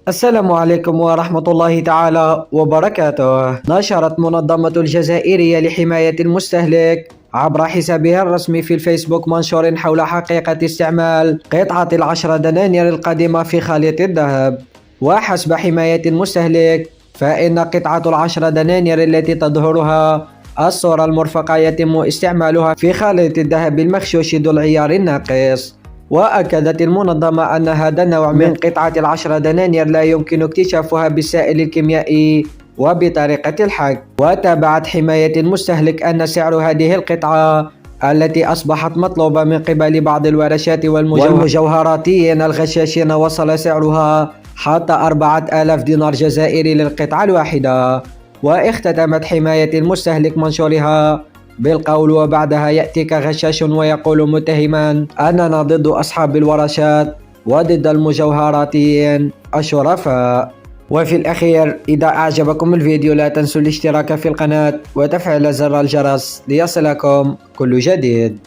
السلام عليكم ورحمة الله تعالى وبركاته. نشرت منظمة الجزائرية لحماية المستهلك عبر حسابها الرسمي في الفيسبوك منشور حول حقيقة استعمال قطعة ال10 دنانير القديمة في خليط الذهب. وحسب حماية المستهلك فإن قطعة ال10 دنانير التي تظهرها الصورة المرفقة يتم استعمالها في خليط الذهب المغشوش ذو العيار الناقص. وأكدت المنظمة أن هذا النوع من قطعة ال10 دنانير لا يمكن اكتشافها بالسائل الكيميائي وبطريقة الحك. وتابعت حماية المستهلك أن سعر هذه القطعة التي أصبحت مطلوبة من قبل بعض الورشات والمجوهراتيين الغشاشين وصل سعرها حتى 4000 دينار جزائري للقطعة الواحدة. واختتمت حماية المستهلك منشورها بالقول: وبعدها يأتيك غشاش ويقول متهما أننا ضد أصحاب الورشات وضد المجوهراتيين الشرفاء. وفي الأخير، إذا أعجبكم الفيديو لا تنسوا الاشتراك في القناة وتفعيل زر الجرس ليصلكم كل جديد.